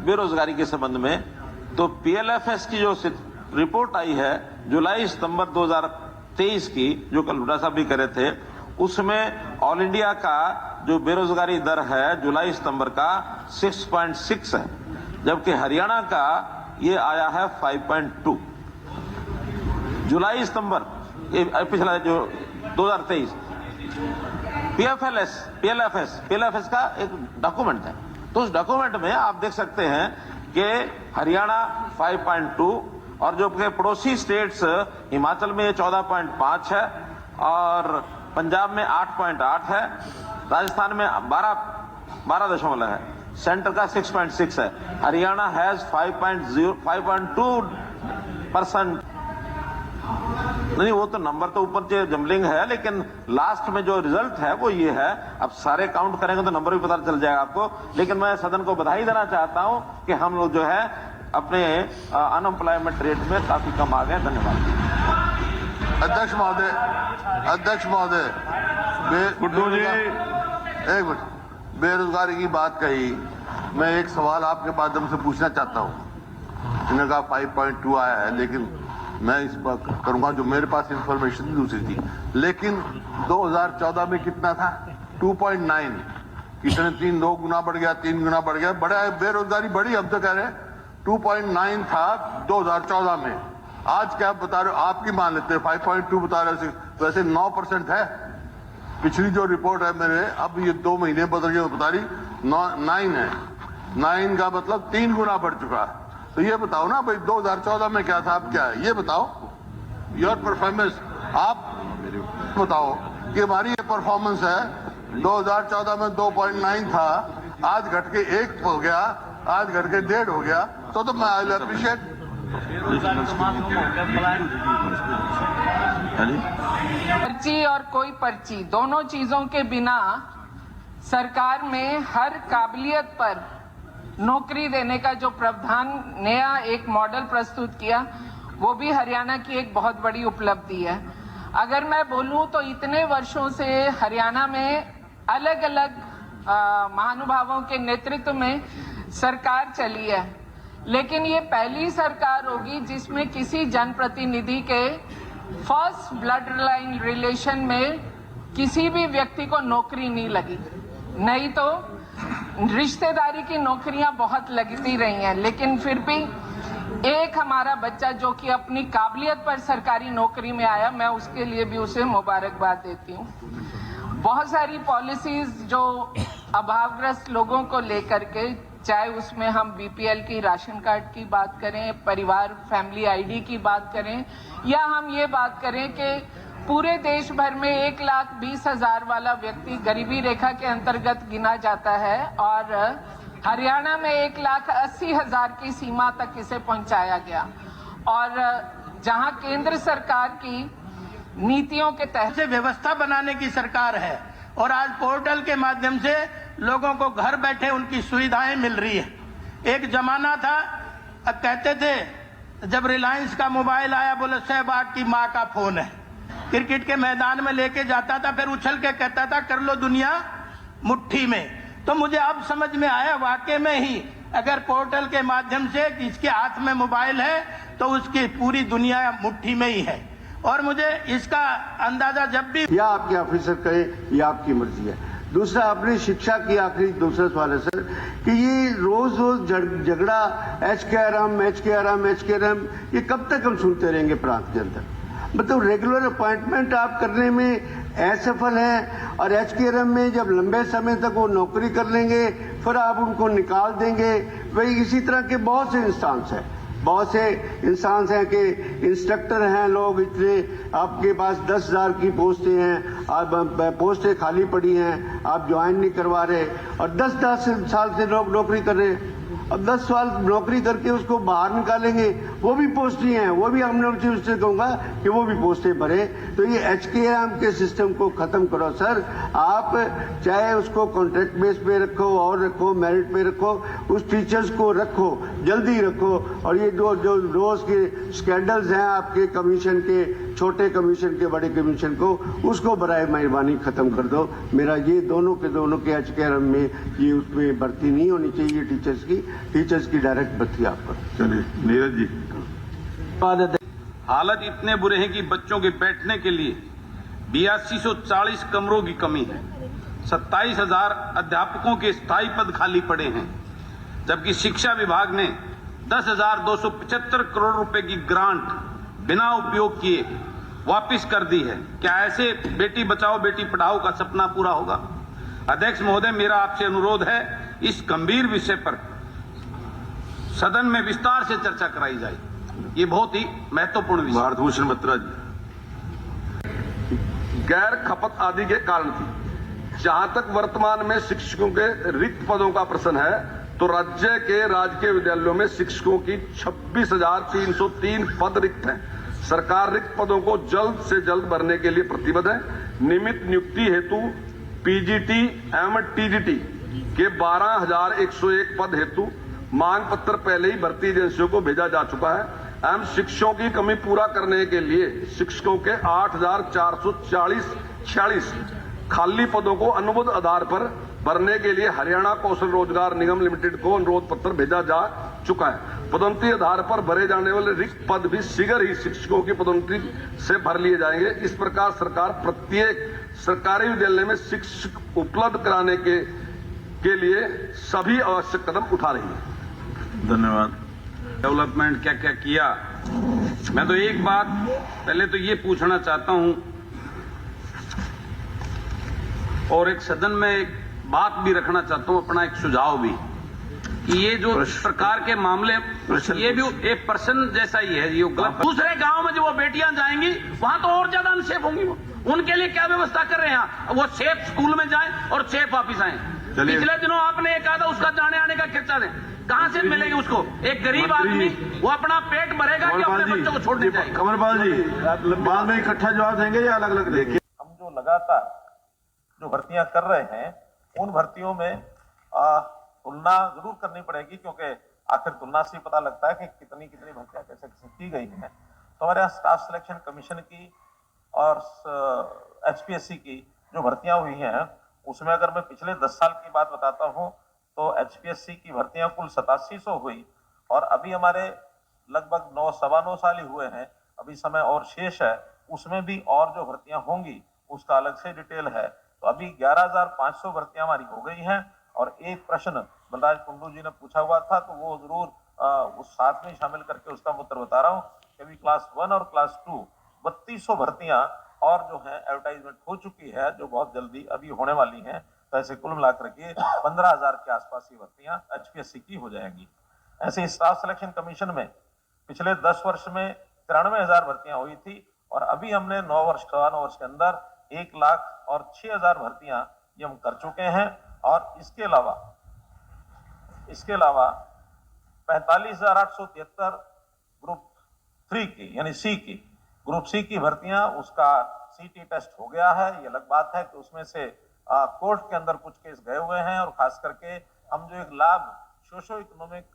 बेरोजगारी के संबंध में, तो पीएलएफएस की जो रिपोर्ट आई है जुलाई सितंबर 2023 की, जो कल हुड्डा साहब भी करे थे, उसमें ऑल इंडिया का जो बेरोजगारी दर है जुलाई सितंबर का 6.6 है, जबकि हरियाणा का ये आया है 5.2। जुलाई सितंबर पिछला जो 2023 पीएलएफएस का एक डॉक्यूमेंट है, तो उस डॉक्यूमेंट में आप देख सकते हैं कि हरियाणा 5.2 और जो पड़ोसी स्टेट्स हिमाचल में 14.5 है और पंजाब में 8.8 है, राजस्थान में 12.0 है, सेंटर का 6.6 है। हरियाणा हैज 5.2%। नहीं, वो तो नंबर तो ऊपर से जमलिंग है, लेकिन लास्ट में जो रिजल्ट है वो ये है। अब सारे काउंट करेंगे तो नंबर भी पता चल जाएगा आपको, लेकिन मैं सदन को बधाई देना चाहता हूं कि हम लोग जो है अपने अनएम्प्लॉयमेंट रेट में काफी कम आ गए। धन्यवाद। अध्यक्ष महोदय, गुड्डू जी, एक मिनट, बेरोजगारी की बात कही, मैं एक सवाल आपके माध्यम से पूछना चाहता हूँ। इन्होंने कहा 5.2 आया है, लेकिन मैं इस पर करूंगा, जो मेरे पास इंफॉर्मेशन दूसरी थी, लेकिन 2014 में कितना था? 2.9। कितने 2 गुना बढ़ गया, 3 गुना बढ़ गया, बड़ा बेरोजगारी बढ़ी। हम तो कह रहे हैं 2.9 था 2014 में, आज क्या बता रहे हो? आपकी मान लेते हैं 5.2 बता रहे, वैसे 9% है। पिछली जो रिपोर्ट है मेरे, अब ये 2 महीने बदल गए, बता रही 9 है। 9 का मतलब 3 गुना बढ़ चुका है। तो ये बताओ ना भाई, 2014 में क्या था, अब क्या है, ये बताओ। योर परफॉर्मेंस, आप बताओ कि हमारी ये परफॉर्मेंस है। 2014 में 2.9 था, आज घट के 1 हो गया, आज घट के 1.5 हो गया, तो मैं आई विल अप्रिशिएट। पर्ची और कोई पर्ची, दोनों चीजों के बिना सरकार में हर काबिलियत पर नौकरी देने का जो प्रावधान, नया एक मॉडल प्रस्तुत किया, वो भी हरियाणा की एक बहुत बड़ी उपलब्धि है। अगर मैं बोलूं तो इतने वर्षों से हरियाणा में अलग अलग महानुभावों के नेतृत्व में सरकार चली है, लेकिन ये पहली सरकार होगी जिसमें किसी जनप्रतिनिधि के फर्स्ट ब्लड लाइन रिलेशन में किसी भी व्यक्ति को नौकरी नहीं लगी। नहीं तो रिश्तेदारी की नौकरियां बहुत लगती रही हैं, लेकिन फिर भी एक हमारा बच्चा जो कि अपनी काबिलियत पर सरकारी नौकरी में आया, मैं उसके लिए भी उसे मुबारकबाद देती हूँ। बहुत सारी पॉलिसीज जो अभावग्रस्त लोगों को लेकर के, चाहे उसमें हम बीपीएल की राशन कार्ड की बात करें, परिवार फैमिली आईडी की बात करें, या हम ये बात करें कि पूरे देश भर में 1,20,000 वाला व्यक्ति गरीबी रेखा के अंतर्गत गिना जाता है और हरियाणा में 1,80,000 की सीमा तक इसे पहुंचाया गया। और जहां केंद्र सरकार की नीतियों के तहत से व्यवस्था बनाने की सरकार है और आज पोर्टल के माध्यम से लोगों को घर बैठे उनकी सुविधाएं मिल रही है। एक जमाना था, कहते थे जब रिलायंस का मोबाइल आया, बोले सहवाग की माँ का फोन है, क्रिकेट के मैदान में लेके जाता था, फिर उछल के कहता था कर लो दुनिया मुट्ठी में। तो मुझे अब समझ में आया, वाकई में ही अगर पोर्टल के माध्यम से जिसके हाथ में मोबाइल है तो उसकी पूरी दुनिया मुट्ठी में ही है। और मुझे इसका अंदाजा जब भी, या आपके ऑफिसर कहे, ये आपकी मर्जी है। दूसरा, आपने शिक्षा की आखिरी दूसरा सवाल है सर, कि ये रोज रोज झगड़ा HKRM, ये कब तक हम सुनते रहेंगे प्रांत के अंदर? मतलब रेगुलर अपॉइंटमेंट आप करने में असफल हैं, और HKRM में जब लंबे समय तक वो नौकरी कर लेंगे फिर आप उनको निकाल देंगे। वही इसी तरह के बहुत से इंस्टांस हैं कि इंस्ट्रक्टर हैं लोग, इतने आपके पास 10,000 की पोस्टें हैं, आप पोस्टें खाली पड़ी हैं, आप ज्वाइन नहीं करवा रहे, और 10 साल से लोग नौकरी कर रहे हैं। अब 10 साल नौकरी करके उसको बाहर निकालेंगे, वो भी पोस्टें हैं, वो भी हमने उससे कहूंगा कि वो भी पोस्टें भरे। तो ये HKRM के सिस्टम को खत्म करो सर। आप चाहे उसको कॉन्ट्रैक्ट बेस पे रखो और रखो, मेरिट पे रखो, उस टीचर्स को रखो जल्दी रखो। और ये जो जो रोज के स्कैंडल्स हैं आपके कमीशन के, छोटे कमीशन के, बड़े कमीशन को, उसको बराए मेहरबानी खत्म कर दो। मेरा ये दोनों के एचकेआरएम में ये उसमें भर्ती नहीं होनी चाहिए टीचर्स की डायरेक्ट भर्ती आप करो। चलिए नीरज जी। हालत इतने बुरे हैं कि बच्चों के बैठने के लिए 8240 कमरों की कमी है। 27,000 अध्यापकों के स्थायी पद खाली पड़े हैं, जबकि शिक्षा विभाग ने 10,275 करोड़ रुपए की ग्रांट बिना उपयोग किए वापस कर दी है। क्या ऐसे बेटी बचाओ बेटी पढ़ाओ का सपना पूरा होगा? अध्यक्ष महोदय, मेरा आपसे अनुरोध है, इस गंभीर विषय पर सदन में विस्तार से चर्चा कराई जाए। ये बहुत ही महत्वपूर्ण विषय। भारत भूषण बत्रा जी। गैर खपत आदि के कारण थी। जहां तक वर्तमान में शिक्षकों के रिक्त पदों का प्रश्न है, तो राज्य के राजकीय विद्यालयों में शिक्षकों की 26,303 पद रिक्त हैं। सरकार रिक्त पदों को जल्द से जल्द भरने के लिए प्रतिबद्ध है। नियमित नियुक्ति हेतु पीजीटी एवं टीजीटी के 12,101 पद हेतु मांग पत्र पहले ही भर्ती एजेंसियों को भेजा जा चुका है एवं शिक्षकों की कमी पूरा करने के लिए शिक्षकों के 8,446 खाली पदों को अनुबंध आधार पर भरने के लिए हरियाणा कौशल रोजगार निगम लिमिटेड को अनुरोध पत्र भेजा जा चुका है। पदोन्नति आधार पर भरे जाने वाले रिक्त पद भी शीघ्र ही शिक्षकों की पदोन्नति से भर लिए जाएंगे। इस प्रकार सरकार प्रत्येक सरकारी विद्यालय में शिक्षक उपलब्ध कराने के लिए सभी आवश्यक कदम उठा रही है। धन्यवाद। डेवलपमेंट क्या क्या किया, मैं तो एक बात पहले तो ये पूछना चाहता हूं और एक सदन में एक बात भी रखना चाहता हूं, अपना एक सुझाव भी, कि ये जो प्रकार के मामले, ये भी एक पर्सन जैसा ही है, ये गलत। दूसरे गांव में जो वो बेटियां जाएंगी वहां तो और ज्यादा अनसेफ होंगी। वो उनके लिए क्या व्यवस्था कर रहे हैं? वो सेफ स्कूल में जाएं और सेफ वापिस आए। पिछले दिनों आपने एक आधा उसका जाने आने का खर्चा दें, कहां से मिलेगी उसको? एक गरीब आदमी वो अपना पेट भरेगा कि अपने बच्चों को छोड़ने जाएगा? कमलपाल जी, बाद में इकट्ठा जवाब देंगे या अलग अलग देंगे? हम जो लगातार जो भर्तियां कर रहे हैं, उन भर्तियों में तुलना जरूर करनी पड़ेगी, क्योंकि आखिर तुलना से पता लगता है कि कितनी कितनी भर्तियां कैसे की गई हैं। तो हमारे यहाँ स्टाफ सिलेक्शन कमीशन की और एचपीएससी की जो भर्तियां हुई हैं, उसमें अगर मैं पिछले 10 साल की बात बताता हूं, तो एचपीएससी की भर्तियां कुल 8700 हुई, और अभी हमारे लगभग 9-9.25 साल ही हुए हैं, अभी समय और शेष है, उसमें भी और जो भर्तियां होंगी उसका अलग से डिटेल है। तो अभी 11,500 भर्तियां हमारी हो गई हैं। और एक प्रश्न बलराज कुंडू जी ने पूछा हुआ था, तो वो जरूर उस साथ में शामिल करके उसका उत्तर बता रहा हूँ कि अभी क्लास 1 और क्लास 2 3200 भर्तियां और जो है एडवर्टाइजमेंट हो चुकी है, जो बहुत जल्दी अभी होने वाली हैं। तो ऐसे कुल मिलाकर के 15,000 के आसपास की भर्तियां एचपीएससी की हो जाएंगी। ऐसे स्टाफ सिलेक्शन कमीशन में पिछले 10 वर्ष में 93,000 भर्तियां हुई थी, और अभी हमने 9 वर्ष के अंदर 1,06,000 भर्तियां ये हम कर चुके हैं। और इसके अलावा 45,873 ग्रुप 3 की, यानी सी की, ग्रुप सी की भर्तियां, उसका सीटी टेस्ट हो गया है। ये अलग बात है कि उसमें से कोर्ट के अंदर कुछ केस गए हुए हैं, और खास करके हम जो एक लाभ सोशो इकोनॉमिक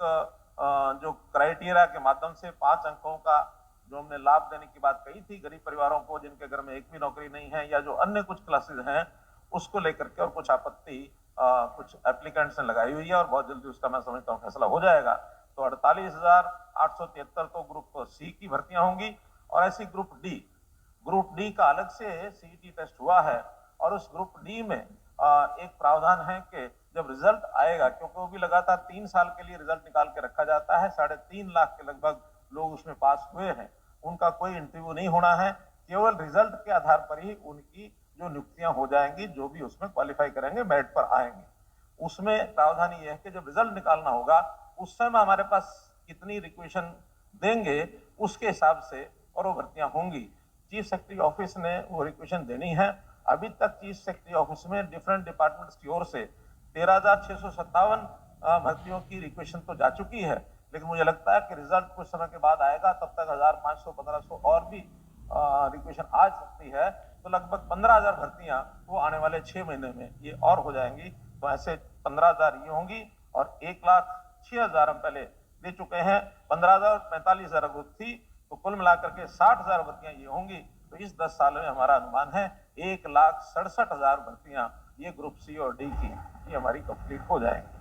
जो क्राइटेरिया के माध्यम से 5 अंकों का जो हमने लाभ देने की बात कही थी गरीब परिवारों को जिनके घर में एक भी नौकरी नहीं है, या जो अन्य कुछ क्लासेस हैं, उसको लेकर के और कुछ आपत्ति कुछ एप्लीकेंट्स ने लगाई हुई है, और बहुत जल्दी उसका मैं समझता हूँ फैसला हो जाएगा। तो 48,873 तो ग्रुप सी की भर्तियां होंगी, और ऐसी ग्रुप डी का अलग से सीईटी टेस्ट हुआ है, और उस ग्रुप डी में एक प्रावधान है कि जब रिजल्ट आएगा, क्योंकि वो भी लगातार 3 साल के लिए रिजल्ट निकाल के रखा जाता है, 3.5 लाख के लगभग लोग उसमें पास हुए हैं, उनका कोई इंटरव्यू नहीं होना है, केवल रिजल्ट के आधार पर ही उनकी जो नियुक्तियां हो जाएंगी, जो भी उसमें क्वालिफाई करेंगे, मेरिट पर आएंगे। उसमें प्रावधान ये है कि जब रिजल्ट निकालना होगा, उस समय हमारे पास कितनी रिक्वेशन देंगे उसके हिसाब से और वो भर्तियां होंगी। चीफ सेक्रेटरी ऑफिस ने वो रिक्वेशन देनी है। अभी तक चीफ सेक्रेटरी ऑफिस में डिफरेंट डिपार्टमेंट्स की ओर से 13,657 भर्तियों की रिक्वेशन तो जा चुकी है, लेकिन मुझे लगता है कि रिजल्ट कुछ समय के बाद आएगा, तब तक 1,500-1,500 और भी रिक्वेशन आ सकती है। तो लगभग 15,000 भर्तियां वो आने वाले 6 महीने में ये और हो जाएंगी। तो ऐसे 15,000 ये होंगी, और 1,06,000 हम पहले दे चुके हैं। 15,000 और 45,000 ग्रुप थी, तो कुल मिलाकर के 60,000 भर्तियां ये होंगी। तो इस 10 साल में हमारा अनुमान है 1,67,000 भर्तियां ये ग्रुप सी और डी की ये हमारी कंप्लीट हो जाएंगी।